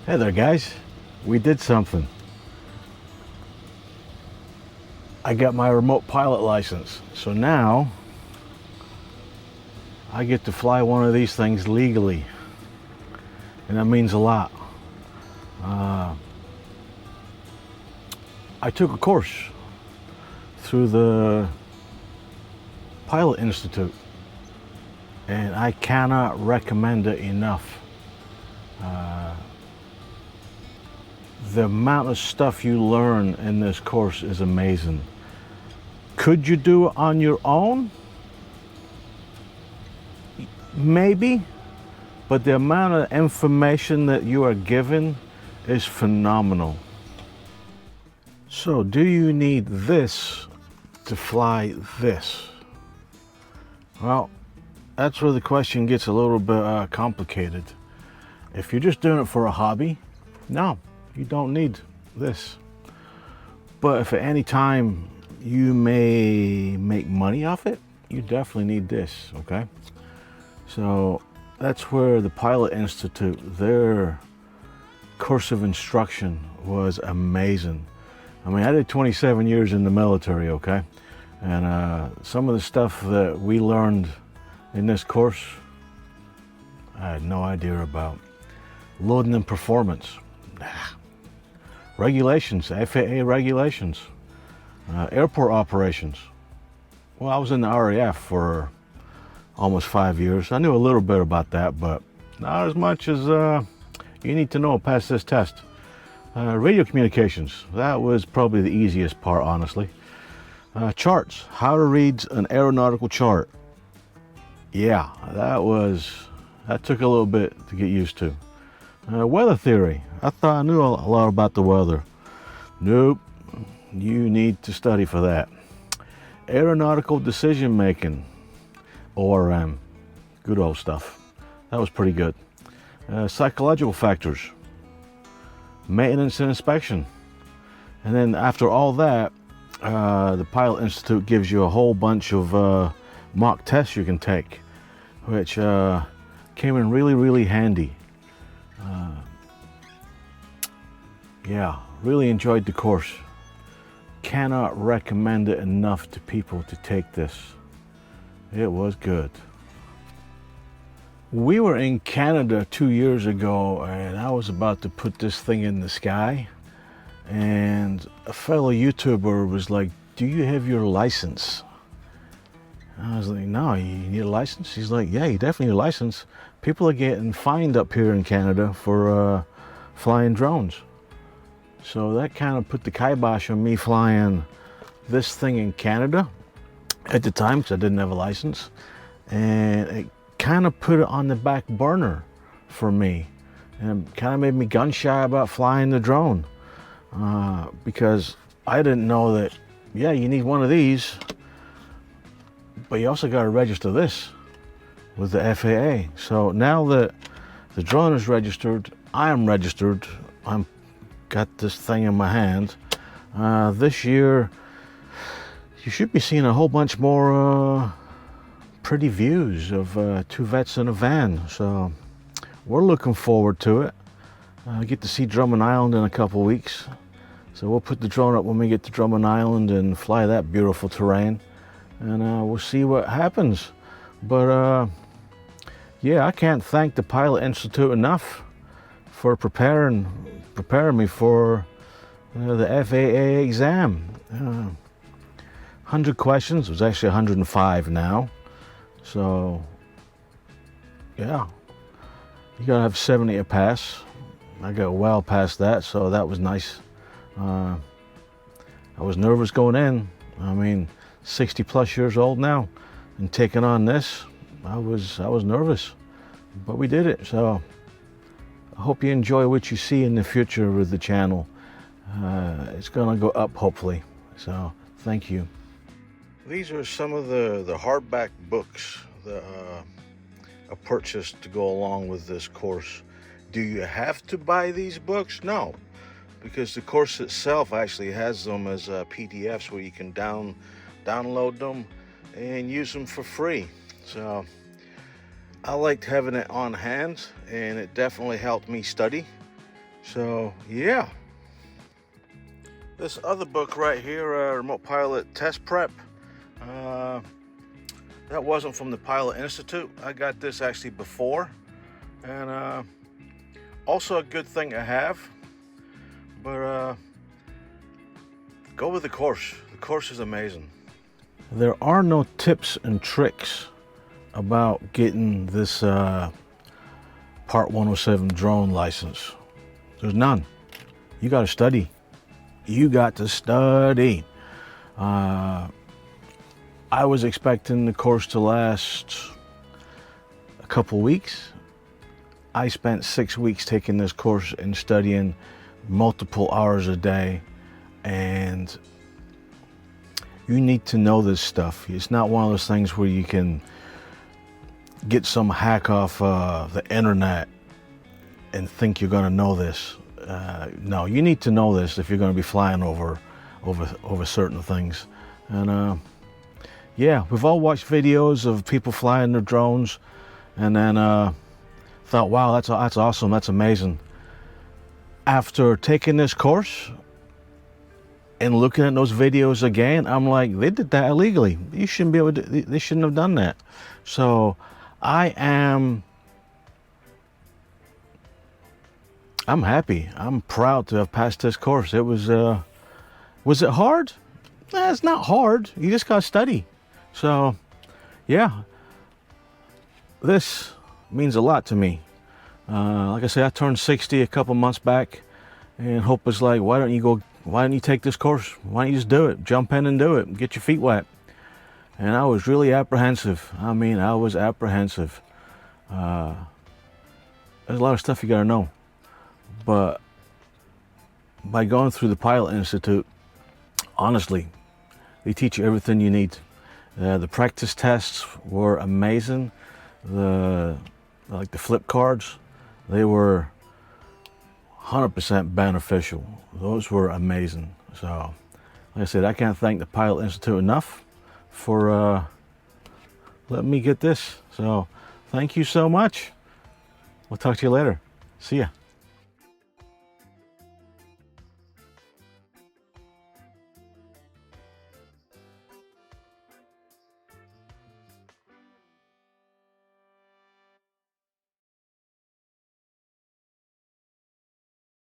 Hey there, guys. We did something. I got my remote pilot license. So now I get to fly one of these things legally. And that means a lot. I took a course through the Pilot Institute, and I cannot recommend it enough. The amount of stuff you learn in this course is amazing. Could you do it on your own? Maybe, but the amount of information that you are given is phenomenal. So, do you need this to fly this? Well, that's where the question gets a little bit complicated. If you're just doing it for a hobby, no, you don't need this. But if at any time you may make money off it, you definitely need this, okay? So that's where the Pilot Institute, their course of instruction was amazing. I mean, I did 27 years in the military, okay? And some of the stuff that we learned in this course, I had no idea about. Loading and performance. Regulations, FAA regulations. Airport operations. Well, I was in the RAF for almost 5 years. I knew a little bit about that, but not as much as you need to know to pass this test. Radio communications, that was probably the easiest part, honestly. Charts, how to read an aeronautical chart. Yeah, that took a little bit to get used to. Weather theory, I thought I knew a lot about the weather. Nope, you need to study for that. Aeronautical decision making, ORM, good old stuff. That was pretty good. Psychological factors, maintenance and inspection. And then after all that, the Pilot Institute gives you a whole bunch of mock tests you can take, which came in really, really handy. Yeah, really enjoyed the course. Cannot recommend it enough to people to take this. It was good. We were in Canada 2 years ago, and I was about to put this thing in the sky, and a fellow YouTuber was like, "Do you have your license?" I was like, "No, you need a license?" He's like, "Yeah, you definitely need a license. People are getting fined up here in Canada for flying drones." So that kind of put the kibosh on me flying this thing in Canada at the time, because I didn't have a license. And it kind of put it on the back burner for me. And it kind of made me gun shy about flying the drone. Because I didn't know that, yeah, you need one of these, but you also got to register this with the FAA. So now that the drone is registered, I am registered, I'm got this thing in my hand. This year, you should be seeing a whole bunch more pretty views of two vets in a van. So we're looking forward to it. I get to see Drummond Island in a couple weeks. So we'll put the drone up when we get to Drummond Island and fly that beautiful terrain. And we'll see what happens. But yeah, I can't thank the Pilot Institute enough for preparing me for the FAA exam. 100 questions, it was actually 105 now. So yeah, you gotta have 70 to pass. I got well past that, so that was nice. I was nervous going in. I mean, 60 plus years old now, and taking on this, I was nervous, but we did it. So I hope you enjoy what you see in the future with the channel. It's gonna go up, hopefully. So thank you. These are some of the hardback books that I purchased to go along with this course. Do you have to buy these books? No, because the course itself actually has them as PDFs where you can download them and use them for free. So I liked having it on hand, and it definitely helped me study. So yeah, this other book right here, Remote Pilot Test Prep, that wasn't from the Pilot Institute. I got this actually before, and also a good thing to have. But go with the course. The course is amazing. There are no tips and tricks about getting this Part 107 drone license. There's none. You got to study. You got to study. I was expecting the course to last a couple weeks. I spent 6 weeks taking this course and studying multiple hours a day, and you need to know this stuff. It's not one of those things where you can get some hack off the internet and think you're going to know this. No, you need to know this if you're going to be flying over certain things. And yeah, we've all watched videos of people flying their drones, and then thought, wow, that's awesome, that's amazing. After taking this course and looking at those videos again, I'm like, they did that illegally. You shouldn't be able to. They shouldn't have done that. So I'm happy. I'm proud to have passed this course. It was it hard? It's not hard. You just gotta study. So yeah, this means a lot to me. Like I said, I turned 60 a couple months back, and Hope was like, why don't you take this course? Why don't you just do it? Jump in and do it. Get your feet wet. And I was really apprehensive. I mean, I was apprehensive. There's a lot of stuff you gotta know. But by going through the Pilot Institute, honestly, they teach you everything you need. The practice tests were amazing. Like the flip cards, they were 100% beneficial. Those were amazing. So, like I said, I can't thank the Pilot Institute enough for letting me get this. So, thank you so much. We'll talk to you later. See ya.